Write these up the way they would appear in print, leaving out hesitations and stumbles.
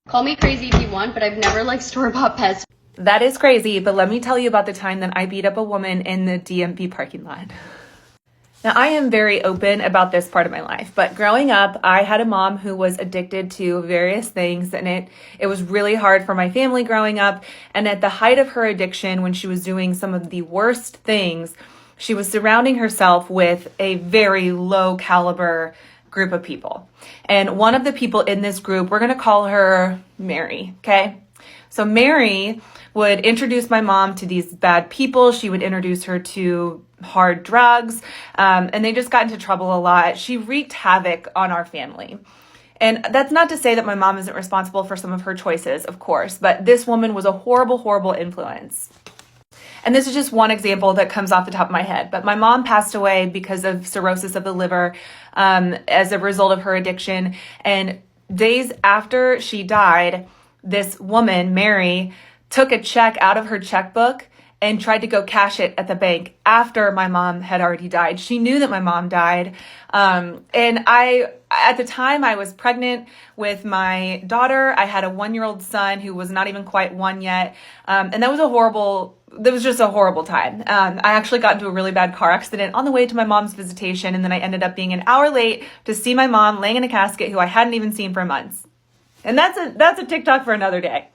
Call me crazy if you want, but I've never liked store-bought pets. That is crazy, but let me tell you about the time that I beat up a woman in the DMV parking lot. Now, I am very open about this part of my life, but growing up, I had a mom who was addicted to various things, and it was really hard for my family growing up. And at the height of her addiction, when she was doing some of the worst things, she was surrounding herself with a very low caliber group of people. And one of the people in this group, we're going to call her Mary, okay? So Mary would introduce my mom to these bad people. She would introduce her to hard drugs, and they just got into trouble a lot. She wreaked havoc on our family. And that's not to say that my mom isn't responsible for some of her choices, of course, but this woman was a horrible, horrible influence. And this is just one example that comes off the top of my head. But my mom passed away because of cirrhosis of the liver as a result of her addiction. And days after she died, this woman, Mary, took a check out of her checkbook and tried to go cash it at the bank after my mom had already died. She knew that my mom died. And at the time, I was pregnant with my daughter. I had a 1-year-old son who was not even quite 1 yet. And that was just a horrible time. I actually got into a really bad car accident on the way to my mom's visitation. And then I ended up being an hour late to see my mom laying in a casket who I hadn't even seen for months. And that's a TikTok for another day.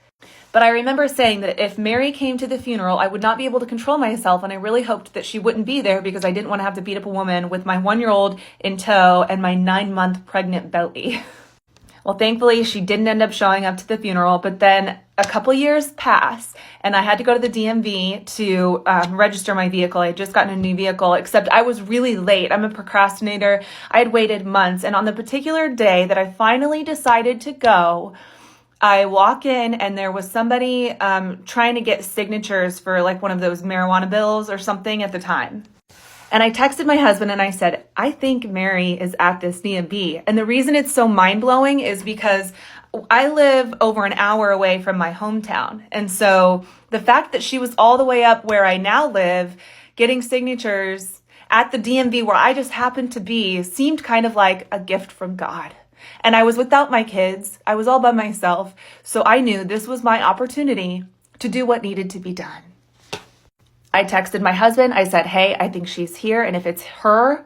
But I remember saying that if Mary came to the funeral, I would not be able to control myself. And I really hoped that she wouldn't be there because I didn't want to have to beat up a woman with my 1-year-old in tow and my 9-month pregnant belly. Well, thankfully, she didn't end up showing up to the funeral. But then a couple years passed and I had to go to the DMV to register my vehicle. I had just gotten a new vehicle, except I was really late. I'm a procrastinator. I had waited months. And on the particular day that I finally decided to go, I walk in and there was somebody trying to get signatures for like one of those marijuana bills or something at the time. And I texted my husband and I said, I think Mary is at this DMV. And the reason it's so mind-blowing is because I live over an hour away from my hometown. And so the fact that she was all the way up where I now live, getting signatures at the DMV where I just happened to be, seemed kind of like a gift from God. And I was without my kids. I was all by myself. So I knew this was my opportunity to do what needed to be done. I texted my husband. I said, hey, I think she's here. And if it's her,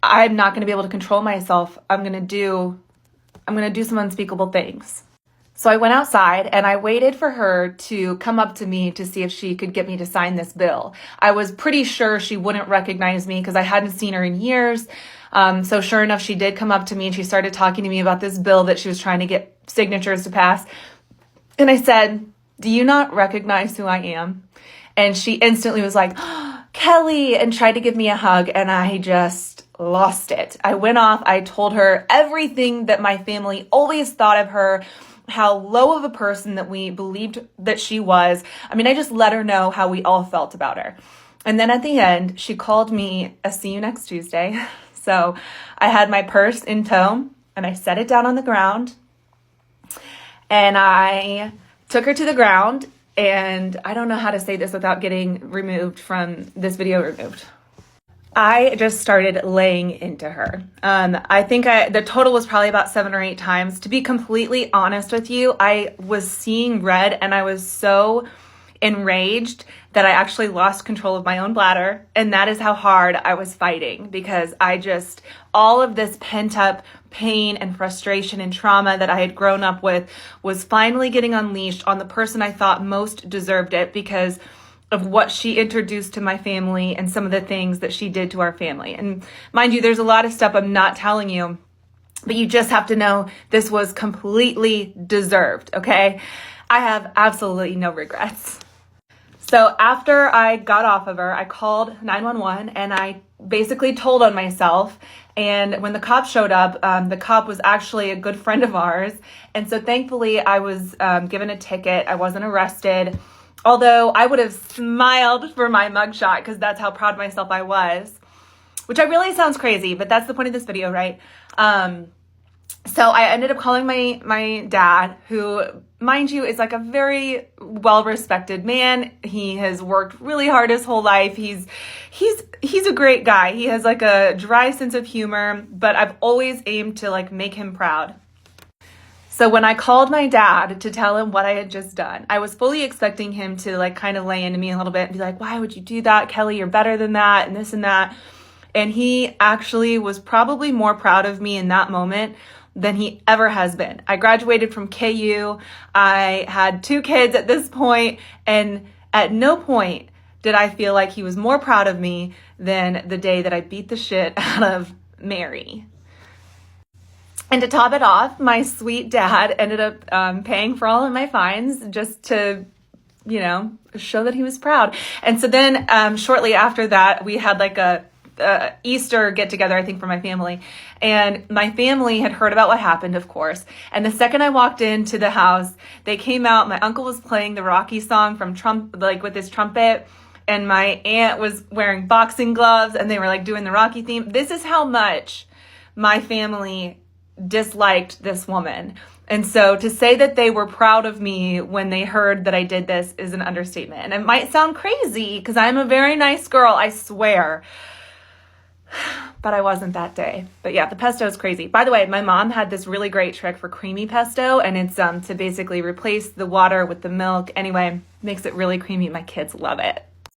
I'm not going to be able to control myself. I'm going to do some unspeakable things. So I went outside and I waited for her to come up to me to see if she could get me to sign this bill. I was pretty sure she wouldn't recognize me because I hadn't seen her in years. So sure enough, she did come up to me and she started talking to me about this bill that she was trying to get signatures to pass. And I said, do you not recognize who I am? And she instantly was like, oh, Kelly, and tried to give me a hug. And I just lost it. I went off. I told her everything that my family always thought of her, how low of a person that we believed that she was. I mean, I just let her know how we all felt about her. And then at the end, she called me a see you next Tuesday. So I had my purse in tow and I set it down on the ground and I took her to the ground, and I don't know how to say this without getting removed from this video removed. I just started laying into her. I think the total was probably about 7 or 8 times. To be completely honest with you, I was seeing red and I was so enraged that I actually lost control of my own bladder. And that is how hard I was fighting, because all of this pent up pain and frustration and trauma that I had grown up with was finally getting unleashed on the person I thought most deserved it because of what she introduced to my family and some of the things that she did to our family. And mind you, there's a lot of stuff I'm not telling you, but you just have to know this was completely deserved, okay? I have absolutely no regrets. So after I got off of her, I called 911 and I basically told on myself. And when the cop showed up, the cop was actually a good friend of ours. And so thankfully I was given a ticket. I wasn't arrested, although I would have smiled for my mugshot because that's how proud of myself I was, which I really sounds crazy, but that's the point of this video, right? So I ended up calling my dad, who, mind you, is like a very well-respected man. He has worked really hard his whole life. He's a great guy. He has like a dry sense of humor, but I've always aimed to like make him proud. So when I called my dad to tell him what I had just done, I was fully expecting him to like kind of lay into me a little bit and be like, why would you do that? Kelly, you're better than that, and this and that. And he actually was probably more proud of me in that moment than he ever has been. I graduated from KU. I had 2 kids at this point, and at no point did I feel like he was more proud of me than the day that I beat the shit out of Mary. And to top it off, my sweet dad ended up paying for all of my fines just to, show that he was proud. And so then shortly after that, we had like a Easter get together, I think, for my family. And my family had heard about what happened, of course. And the second I walked into the house, they came out. My uncle was playing the Rocky song from Trump, like with his trumpet. And my aunt was wearing boxing gloves, and they were like doing the Rocky theme. This is how much my family disliked this woman. And so to say that they were proud of me when they heard that I did this is an understatement. And it might sound crazy because I'm a very nice girl, I swear. But I wasn't that day. But yeah, the pesto is crazy. By the way, my mom had this really great trick for creamy pesto, and it's to basically replace the water with the milk. Anyway, makes it really creamy. My kids love it.